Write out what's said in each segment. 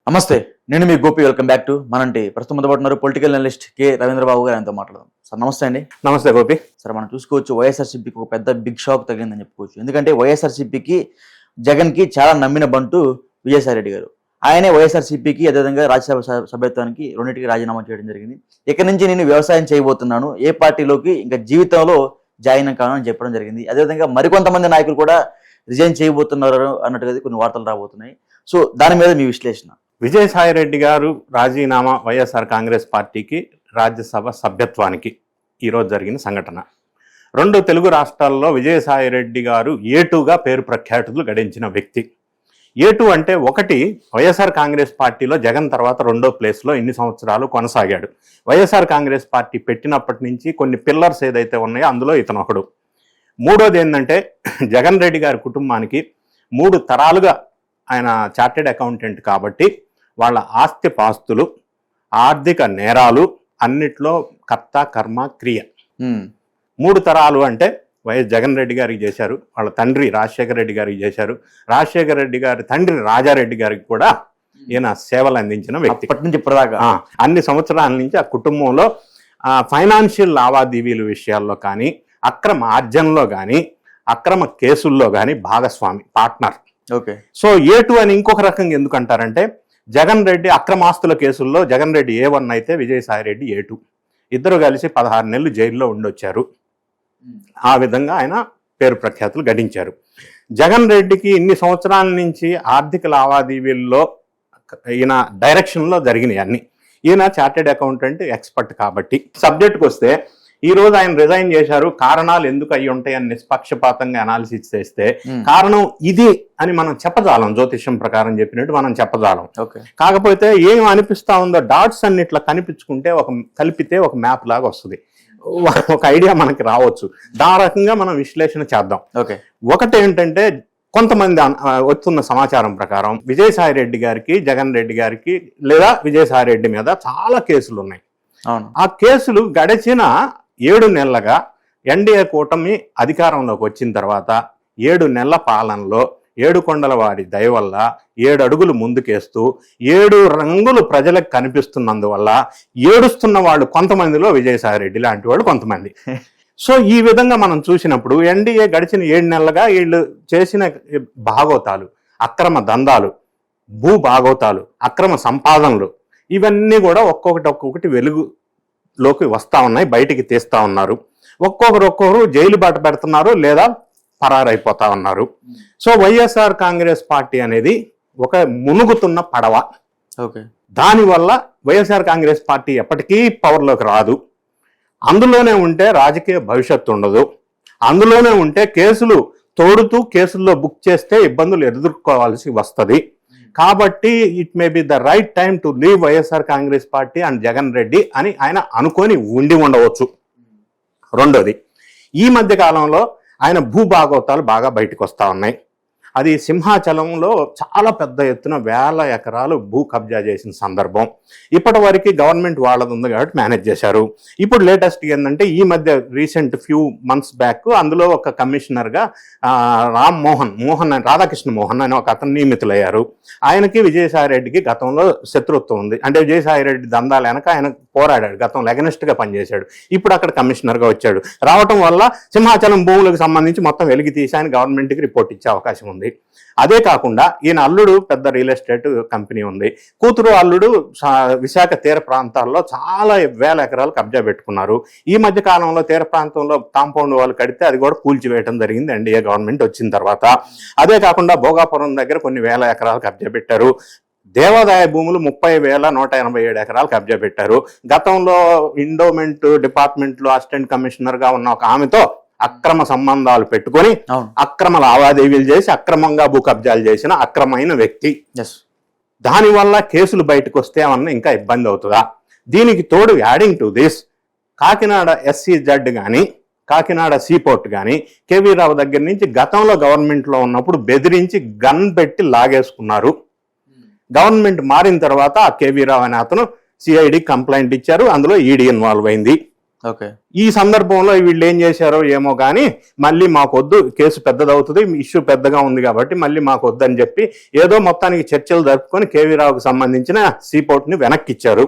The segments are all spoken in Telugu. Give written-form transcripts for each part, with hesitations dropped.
నమస్తే, నేను మీ గోపి. వెల్కమ్ బ్యాక్ టు మనంటి. ప్రస్తుతం మొదలుపెట్టినారు పొలిటికల్ అనలిస్ట్ కె రవీంద్రబాబు గారు. ఆయనతో మాట్లాడదాం. సార్ నమస్తే అండి. నమస్తే గోపి. సార్, మనం చూసుకోవచ్చు వైఎస్ఆర్సీపీకి ఒక పెద్ద బిగ్ షాక్ తగిలిందని చెప్పుకోవచ్చు. ఎందుకంటే వైఎస్ఆర్సీపీకి జగన్కి చాలా నమ్మిన బంటు విజయసాయి రెడ్డి గారు. ఆయనే వైఎస్ఆర్సీపీకి అదేవిధంగా రాజ్యసభ సభ్యత్వానికి రెండింటికి రాజీనామా చేయడం జరిగింది. ఇక్కడి నుంచి నేను వ్యవసాయం చేయబోతున్నాను, ఏ పార్టీలోకి ఇంకా జీవితంలో జాయిన్ కాను అని చెప్పడం జరిగింది. అదేవిధంగా మరికొంతమంది నాయకులు కూడా రిజైన్ చేయబోతున్నారు అన్నట్టుగా కొన్ని వార్తలు రాబోతున్నాయి. సో దాని మీద మీ విశ్లేషణ. విజయసాయి రెడ్డి గారు రాజీనామా వైఎస్ఆర్ కాంగ్రెస్ పార్టీకి రాజ్యసభ సభ్యత్వానికి ఈరోజు జరిగిన సంఘటన. రెండు తెలుగు రాష్ట్రాల్లో విజయసాయి రెడ్డి గారు ఏటుగా పేరు ప్రఖ్యాతులు గడించిన వ్యక్తి. ఏటు అంటే ఒకటి, వైఎస్ఆర్ కాంగ్రెస్ పార్టీలో జగన్ తర్వాత రెండో ప్లేస్లో ఇన్ని సంవత్సరాలు కొనసాగాడు. వైఎస్ఆర్ కాంగ్రెస్ పార్టీ పెట్టినప్పటి నుంచి కొన్ని పిల్లర్స్ ఏదైతే ఉన్నాయో అందులో ఇతను ఒకడు. మూడోది ఏంటంటే, జగన్ రెడ్డి గారి కుటుంబానికి 3 తరాలుగా ఆయన చార్టెడ్ అకౌంటెంట్ కాబట్టి వాళ్ళ ఆస్తి పాస్తులు, ఆర్థిక నేరాలు అన్నిట్లో కర్త కర్మ క్రియ. 3 తరాలు అంటే వైఎస్ జగన్ రెడ్డి గారికి చేశారు, వాళ్ళ తండ్రి రాజశేఖర రెడ్డి గారికి చేశారు, రాజశేఖర రెడ్డి గారి తండ్రి రాజారెడ్డి గారికి కూడా ఈయన సేవలు అందించిన వ్యక్తి. అన్ని సంవత్సరాల నుంచి ఆ కుటుంబంలో ఫైనాన్షియల్ లావాదేవీల విషయాల్లో కానీ, అక్రమ ఆర్జనలో కానీ, అక్రమ కేసుల్లో కానీ భాగస్వామి, పార్ట్నర్. ఓకే. సో ఏటు అని ఇంకొక రకంగా ఎందుకు అంటారంటే, జగన్ రెడ్డి అక్రమాస్తుల కేసుల్లో జగన్ రెడ్డి A1 అయితే విజయసాయి రెడ్డి A2. ఇద్దరు కలిసి 16 నెలలు జైల్లో ఉండొచ్చారు. ఆ విధంగా ఆయన పేరు ప్రఖ్యాతులు గడించారు. జగన్ రెడ్డికి ఇన్ని సంవత్సరాల నుంచి ఆర్థిక లావాదేవీల్లో ఈయన డైరెక్షన్లో జరిగినాయి అన్ని. ఈయన చార్టెడ్ అకౌంటెంట్ ఎక్స్పర్ట్ కాబట్టి. సబ్జెక్ట్కి వస్తే, ఈరోజు ఆయన రిజైన్ చేశారు, కారణాలు ఎందుకు అయ్యి ఉంటాయని నిష్పక్షపాతంగా అనాలిసిస్ చేస్తే కారణం ఇది అని మనం చెప్పజాలం. జ్యోతిష్యం ప్రకారం చెప్పినట్టు మనం చెప్పజాలం. కాకపోతే ఏం అనిపిస్తా ఉందో డాట్స్ అన్ని ఇట్లా కనిపించుకుంటే కలిపితే ఒక మ్యాప్ లాగా వస్తుంది, ఒక ఐడియా మనకి రావచ్చు. దాని రకంగా మనం విశ్లేషణ చేద్దాం. ఒకటి ఏంటంటే, కొంతమంది వస్తున్న సమాచారం ప్రకారం విజయసాయి రెడ్డి గారికి, జగన్ రెడ్డి గారికి లేదా విజయసాయి రెడ్డి మీద చాలా కేసులు ఉన్నాయి. ఆ కేసులు గడిచిన 7 నెలలుగా ఎన్డీఏ కూటమి అధికారంలోకి వచ్చిన తర్వాత 7 నెలల పాలనలో 7 కొండల వాడి దయ వల్ల 7 అడుగులు ముందుకేస్తూ 7 రంగులు ప్రజలకు కనిపిస్తున్నందువల్ల ఏడుస్తున్న వాళ్ళు కొంతమందిలో విజయసాయి రెడ్డి లాంటి వాళ్ళు కొంతమంది. సో ఈ విధంగా మనం చూసినప్పుడు ఎన్డీఏ గడిచిన 7 నెలలుగా వీళ్ళు చేసిన భాగోతాలు, అక్రమ దందాలు, భూ భాగోతాలు, అక్రమ సంపాదనలు, ఇవన్నీ కూడా ఒక్కొక్కటి వెలుగులోకి వస్తూ ఉన్నాయి, బయటికి తీస్తూ ఉన్నారు. ఒక్కొక్కరు జైలు బాట పెడుతున్నారు లేదా పరారైపోతా ఉన్నారు. సో వైఎస్ఆర్ కాంగ్రెస్ పార్టీ అనేది ఒక మునుగుతున్న పడవ. దానివల్ల వైఎస్ఆర్ కాంగ్రెస్ పార్టీ ఎప్పటికీ పవర్లోకి రాదు. అందులోనే ఉంటే రాజకీయ భవిష్యత్తు ఉండదు. అందులోనే ఉంటే కేసులు తోడుతూ కేసుల్లో బుక్ చేస్తే ఇబ్బందులు ఎదుర్కోవాల్సి వస్తుంది. కాబట్టి it may be the right time to leave YSR Congress party and Jagan Reddy అని ఆయన అనుకొని ఉండవచ్చు. రెండోది, ఈ మధ్య కాలంలో ఆయన భూభాగోతాలు బాగా బయటకు వస్తూ ఉన్నాయి. అది సింహాచలంలో చాలా పెద్ద ఎత్తున 1000 ఎకరాలు భూ కబ్జా చేసిన సందర్భం. ఇప్పటి వరకు గవర్నమెంట్ వాళ్ళది ఉంది కాబట్టి మేనేజ్ చేశారు. ఇప్పుడు లేటెస్ట్ ఏంటంటే, ఈ మధ్య రీసెంట్ ఫ్యూ మంత్స్ బ్యాక్ అందులో ఒక కమిషనర్గా రాధాకృష్ణ మోహన్ అని ఒక అతను నియమితులయ్యారు. ఆయనకి విజయసాయి రెడ్డికి గతంలో శత్రుత్వం ఉంది. అంటే విజయసాయి రెడ్డి దందాలు వెనక ఆయన పోరాడాడు, గతంలో అగెనిస్ట్గా పనిచేశాడు. ఇప్పుడు అక్కడ కమిషనర్గా వచ్చాడు. రావటం వల్ల సింహాచలం భూములకు సంబంధించి మొత్తం వెలికి తీసి ఆయన గవర్నమెంట్కి రిపోర్ట్ ఇచ్చే అవకాశం ఉంది. అదే కాకుండా ఈయన అల్లుడు పెద్ద రియల్ ఎస్టేట్ కంపెనీ ఉంది, కూతురు అల్లుడు విశాఖ తీర ప్రాంతాల్లో చాలా 1000 ఎకరాలు కబ్జా పెట్టుకున్నారు. ఈ మధ్య కాలంలో తీర ప్రాంతంలో కాంపౌండ్ వాళ్ళు కడితే అది కూడా కూల్చివేయడం జరిగింది ఎన్డీఏ గవర్నమెంట్ వచ్చిన తర్వాత. అదే కాకుండా భోగాపురం దగ్గర కొన్ని 1000 ఎకరాలు కబ్జా పెట్టారు. దేవాదాయ భూములు 30,187 ఎకరాలు కబ్జా పెట్టారు. గతంలో ఎండోమెంట్ డిపార్ట్మెంట్లో అసిస్టెంట్ కమిషనర్గా ఉన్న ఒక ఆమెతో అక్రమ సంబంధాలు పెట్టుకొని అక్రమ లావాదేవీలు చేసి అక్రమంగా భూ కబ్జాలు చేసిన అక్రమైన వ్యక్తి. దానివల్ల కేసులు బయటకు వస్తే ఏమన్నా ఇంకా ఇబ్బంది అవుతుందా? దీనికి తోడు adding to this, Kakinada SCZ కానీ, కాకినాడ సీపోర్ట్ కానీ కేవీ రావు దగ్గర నుంచి గతంలో గవర్నమెంట్లో ఉన్నప్పుడు బెదిరించి గన్ పెట్టి లాగేసుకున్నారు. గవర్నమెంట్ మారిన తర్వాత ఆ కేవీ రావు అనే అతను CID కంప్లైంట్ ఇచ్చారు, అందులో ED ఇన్వాల్వ్ అయింది. ఓకే. ఈ సందర్భంలో వీళ్ళు ఏం చేశారో ఏమో కానీ మళ్ళీ మాకొద్దు, కేసు పెద్దదవుతుంది, ఇష్యూ పెద్దగా ఉంది కాబట్టి మళ్ళీ మాకొద్దు అని చెప్పి ఏదో మొత్తానికి చర్చలు జరుపుకొని కేవీ రావుకు సంబంధించిన సీపోర్ట్ ని వెనక్కి ఇచ్చారు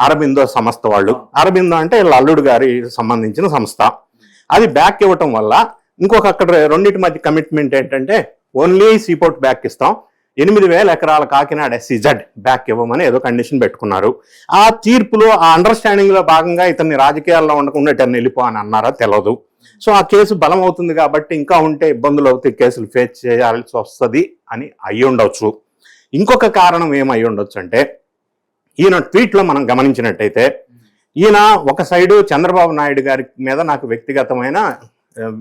అరబిందో సంస్థ వాళ్ళు. అరబిందో అంటే వీళ్ళ అల్లుడు గారి సంబంధించిన సంస్థ. అది బ్యాక్ ఇవ్వటం వల్ల ఇంకొక అక్కడ రెండింటి మధ్య కమిట్మెంట్ ఏంటంటే ఓన్లీ సీపోర్ట్ బ్యాక్ ఇస్తాం, 8,000 ఎకరాల కాకినాడ SEZ బ్యాక్ ఇవ్వమని ఏదో కండిషన్ పెట్టుకున్నారు. ఆ తీర్పులో ఆ అండర్స్టాండింగ్ లో భాగంగా ఇతన్ని రాజకీయాల్లో ఉండకుండా ఇతన్ని వెళ్ళిపో అని అన్నారా తెలియదు. సో ఆ కేసు బలం అవుతుంది కాబట్టి ఇంకా ఉంటే ఇబ్బందులు అవుతాయి, కేసులు ఫేస్ చేయాల్సి వస్తుంది అని అయ్యి ఉండొచ్చు. ఇంకొక కారణం ఏమై ఉండొచ్చు అంటే ఈయన ట్వీట్లో మనం గమనించినట్టయితే ఈయన ఒక సైడు చంద్రబాబు నాయుడు గారి మీద నాకు వ్యక్తిగతమైన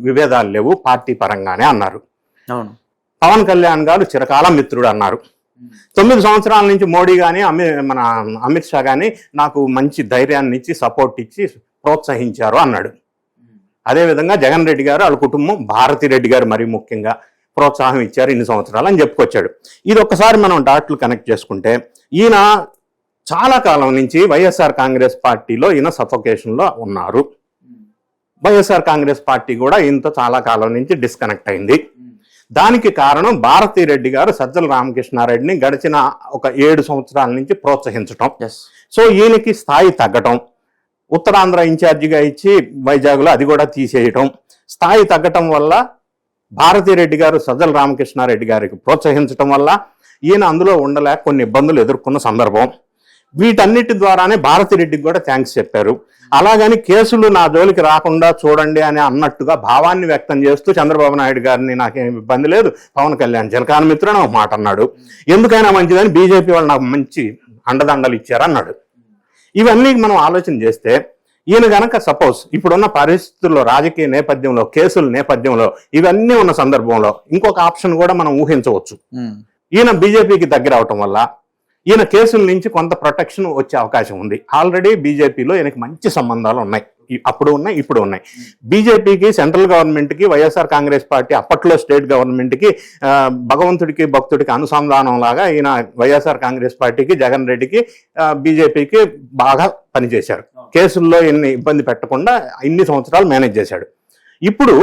విభేదాలు లేవు, పార్టీ పరంగానే అన్నారు. అవును. పవన్ కళ్యాణ్ గారు చిరకాల మిత్రుడు అన్నారు. 9 సంవత్సరాల నుంచి మోడీ కానీ మన అమిత్ షా కానీ నాకు మంచి ధైర్యాన్ని ఇచ్చి సపోర్ట్ ఇచ్చి ప్రోత్సహించారు అన్నాడు. అదేవిధంగా జగన్ రెడ్డి గారు వాళ్ళ కుటుంబం, భారతి రెడ్డి గారు మరీ ముఖ్యంగా ప్రోత్సాహం ఇచ్చారు ఇన్ని సంవత్సరాలు అని చెప్పుకొచ్చాడు. ఇది ఒక్కసారి మనం డాట్లు కనెక్ట్ చేసుకుంటే ఈయన చాలా కాలం నుంచి వైఎస్ఆర్ కాంగ్రెస్ పార్టీలో ఈయన సఫోకేషన్లో ఉన్నారు. వైఎస్ఆర్ కాంగ్రెస్ పార్టీ కూడా ఈయనతో చాలా కాలం నుంచి డిస్కనెక్ట్ అయింది. దానికి కారణం భారతీ రెడ్డి గారు సజ్జల రామకృష్ణారెడ్డిని గడిచిన ఒక 7 సంవత్సరాల నుంచి ప్రోత్సహించటం. సో ఈయనకి స్థాయి తగ్గటం, ఉత్తరాంధ్ర ఇన్ఛార్జిగా ఇచ్చి వైజాగ్లో అది కూడా తీసేయటం, స్థాయి తగ్గటం వల్ల భారతీ రెడ్డి గారు సజ్జల రామకృష్ణారెడ్డి గారికి ప్రోత్సహించటం వల్ల ఈయన అందులో ఉండలేక కొన్ని ఇబ్బందులు ఎదుర్కొన్న సందర్భం. వీటన్నిటి ద్వారానే భారతిరెడ్డికి కూడా థ్యాంక్స్ చెప్పారు. అలాగని కేసులు నా జోలికి రాకుండా చూడండి అని అన్నట్టుగా భావాన్ని వ్యక్తం చేస్తూ చంద్రబాబు నాయుడు గారిని నాకేం ఇబ్బంది లేదు, పవన్ కళ్యాణ్ చిరకాల మిత్రుడు ఒక మాట అన్నాడు. ఎందుకైనా మంచిదని బీజేపీ వాళ్ళు నాకు మంచి అండదండలు ఇచ్చారన్నాడు. ఇవన్నీ మనం ఆలోచన చేస్తే ఈయన గనక సపోజ్ ఇప్పుడున్న పరిస్థితుల్లో, రాజకీయ నేపథ్యంలో, కేసుల నేపథ్యంలో ఇవన్నీ ఉన్న సందర్భంలో ఇంకొక ఆప్షన్ కూడా మనం ఊహించవచ్చు. ఈయన బీజేపీకి దగ్గర అవటం వల్ల ఈయన కేసుల నుంచి కొంత ప్రొటెక్షన్ వచ్చే అవకాశం ఉంది. ఆల్రెడీ బీజేపీలో ఈయనకి మంచి సంబంధాలు ఉన్నాయి, అప్పుడు ఉన్నాయి, ఇప్పుడు ఉన్నాయి. బీజేపీకి, సెంట్రల్ గవర్నమెంట్కి, వైఎస్ఆర్ కాంగ్రెస్ పార్టీ అప్పట్లో స్టేట్ గవర్నమెంట్కి భగవంతుడికి భక్తుడికి అనుసంధానం లాగా ఈయన వైఎస్ఆర్ కాంగ్రెస్ పార్టీకి, జగన్ రెడ్డికి, బీజేపీకి బాగా పనిచేశారు. కేసుల్లో ఎన్ని ఇబ్బంది పెట్టకుండా ఇన్ని సంవత్సరాలు మేనేజ్ చేశాడు. ఇప్పుడు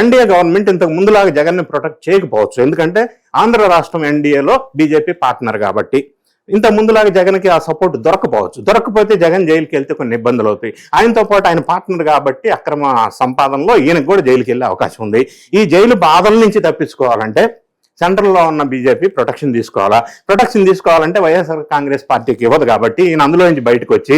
ఎన్డీఏ గవర్నమెంట్ ఇంతకు ముందులాగా జగన్ని ప్రొటెక్ట్ చేయకపోవచ్చు, ఎందుకంటే ఆంధ్ర రాష్ట్రం ఎన్డీఏలో బీజేపీ పార్ట్నర్ కాబట్టి. ఇంత ముందులాగా జగన్కి ఆ సపోర్ట్ దొరకపోతే జగన్ జైలుకి వెళ్తే కొన్ని ఇబ్బందులు అవుతాయి. ఆయనతో పాటు ఆయన పార్ట్నర్ కాబట్టి అక్రమ సంపాదనలో ఈయనకు కూడా జైలుకి వెళ్ళే అవకాశం ఉంది. ఈ జైలు బాధల నుంచి తప్పించుకోవాలంటే సెంట్రల్లో ఉన్న బీజేపీ ప్రొటెక్షన్ తీసుకోవాలంటే వైఎస్ఆర్ కాంగ్రెస్ పార్టీకి ఇవ్వదు కాబట్టి ఈయన అందులో నుంచి బయటకు వచ్చి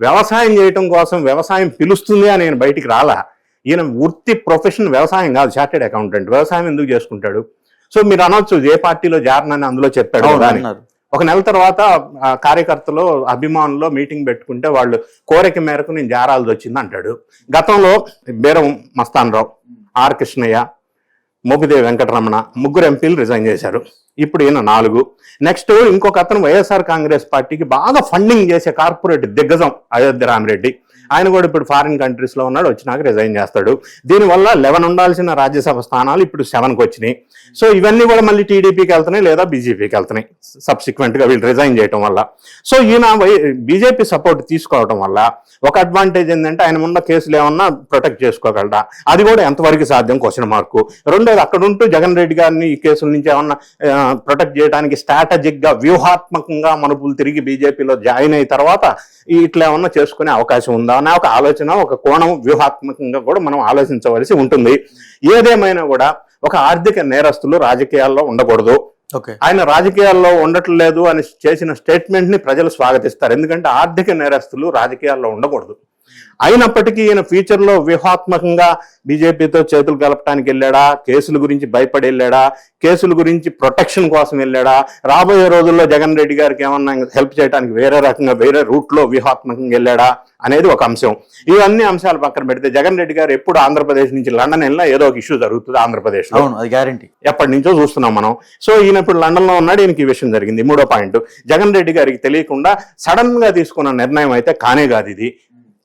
వ్యవసాయం చేయటం కోసం, వ్యవసాయం పిలుస్తుంది అని ఈయన బయటికి రాలా. ఈయన వృత్తి ప్రొఫెషన్ వ్యవసాయం కాదు, చార్టెడ్ అకౌంటెంట్. వ్యవసాయం ఎందుకు చేసుకుంటాడు? సో మీరు అనొచ్చు ఏ పార్టీలో జారనని అందులో చెప్పాడు అని. ఒక నెల తర్వాత కార్యకర్తలు, అభిమానులు మీటింగ్ పెట్టుకుంటే వాళ్ళు కోరిక మేరకు నేను జారాల్సి వచ్చింది అంటాడు. గతంలో బీరం మస్తాన్ రావు, ఆర్ కృష్ణయ్య, మోపిదేవి వెంకటరమణ ముగ్గురు ఎంపీలు రిజైన్ చేశారు. ఇప్పుడు ఈయన 4. నెక్స్ట్ ఇంకొక అతను వైఎస్ఆర్ కాంగ్రెస్ పార్టీకి బాగా ఫండింగ్ చేసే కార్పొరేట్ దిగ్గజం అయోధ్య రామిరెడ్డి. ఆయన కూడా ఇప్పుడు ఫారిన్ కంట్రీస్ లో ఉన్నాడు, వచ్చినాక రిజైన్ చేస్తాడు. దీనివల్ల 11 ఉండాల్సిన రాజ్యసభ స్థానాలు ఇప్పుడు 7కి వచ్చినాయి. సో ఇవన్నీ కూడా మళ్ళీ టీడీపీకి వెళ్తున్నాయి లేదా బీజేపీకి వెళ్తున్నాయి సబ్సిక్వెంట్ గా వీళ్ళు రిజైన్ చేయడం వల్ల. సో ఈయన బీజేపీ సపోర్ట్ తీసుకోవడం వల్ల ఒక అడ్వాంటేజ్ ఏంటంటే ఆయన ఉన్న కేసులు ఏమన్నా ప్రొటెక్ట్ చేసుకోగలరా, అది కూడా ఎంతవరకు సాధ్యం క్వశ్చన్ మార్కు. రెండోది అక్కడ ఉంటూ జగన్ రెడ్డి గారిని ఈ కేసుల నుంచి ఏమన్నా ప్రొటెక్ట్ చేయడానికి స్ట్రాటజిక్ గా, వ్యూహాత్మకంగా మనుపులు తిరిగి బీజేపీలో జాయిన్ అయిన తర్వాత ఇట్లా ఏమన్నా చేసుకునే అవకాశం ఉందా అనే ఒక ఆలోచన, ఒక కోణం వ్యూహాత్మకంగా కూడా మనం ఆలోచించవలసి ఉంటుంది. ఏదేమైనా కూడా ఒక ఆర్థిక నేరస్తులు రాజకీయాల్లో ఉండకూడదు. ఆయన రాజకీయాల్లో ఉండట్లేదు అని చేసిన స్టేట్మెంట్ ని ప్రజలు స్వాగతిస్తారు, ఎందుకంటే ఆర్థిక నేరస్తులు రాజకీయాల్లో ఉండకూడదు. అయినప్పటికీ ఈయన ఫ్యూచర్ లో వ్యూహాత్మకంగా బీజేపీతో చేతులు కలపడానికి వెళ్ళాడా, కేసుల గురించి భయపడి వెళ్ళాడా, కేసుల గురించి ప్రొటెక్షన్ కోసం వెళ్ళాడా, రాబోయే రోజుల్లో జగన్ రెడ్డి గారికి ఏమన్నా హెల్ప్ చేయడానికి వేరే రకంగా వేరే రూట్ లో వ్యూహాత్మకంగా వెళ్ళాడా అనేది ఒక అంశం. ఇవన్నీ అంశాలు పక్కన పెడితే జగన్ రెడ్డి గారు ఎప్పుడు ఆంధ్రప్రదేశ్ నుంచి లండన్ వెళ్ళినా ఏదో ఒక ఇష్యూ జరుగుతుంది ఆంధ్రప్రదేశ్ లో, గ్యారంటీ ఎప్పటి నుంచో చూస్తున్నాం మనం. సో ఈయన ఇప్పుడు లండన్ లో ఉన్నాడు, ఈయనకి ఈ విషయం జరిగింది. 3వ పాయింట్, జగన్ రెడ్డి గారికి తెలియకుండా సడన్ గా తీసుకున్న నిర్ణయం అయితే కానే కాదు. ఇది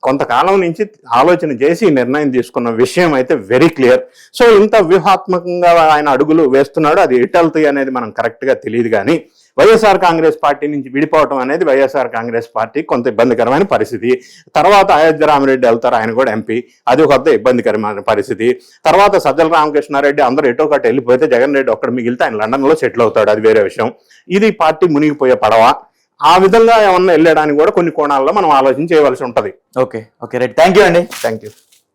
కొంతకాలం నుంచి ఆలోచన చేసి నిర్ణయం తీసుకున్న విషయం అయితే వెరీ క్లియర్. సో ఇంత వ్యూహాత్మకంగా ఆయన అడుగులు వేస్తున్నాడు, అది ఎటు వెళ్తాయి అనేది మనం కరెక్ట్ గా తెలియదు. కానీ వైఎస్ఆర్ కాంగ్రెస్ పార్టీ నుంచి విడిపోవటం అనేది వైఎస్ఆర్ కాంగ్రెస్ పార్టీ కొంత ఇబ్బందికరమైన పరిస్థితి. తర్వాత అయోధ్య రామిరెడ్డి వెళ్తారు, ఆయన కూడా ఎంపీ, అది ఒక ఇబ్బందికరమైన పరిస్థితి. తర్వాత సజ్జల రామకృష్ణారెడ్డి అందరూ ఎటో ఒకటి వెళ్ళిపోతే జగన్ రెడ్డి ఒక్కడ మిగిలితే ఆయన లండన్లో సెటిల్ అవుతాడు, అది వేరే విషయం. ఇది పార్టీ మునిగిపోయే పడవ. ఆ విధంగా ఏమన్నా వెళ్ళడానికి కూడా కొన్ని కోణాల్లో మనం ఆలోచన చేయవలసి ఉంటుంది. ఓకే రైట్, థ్యాంక్ యూ అండి. Thank you.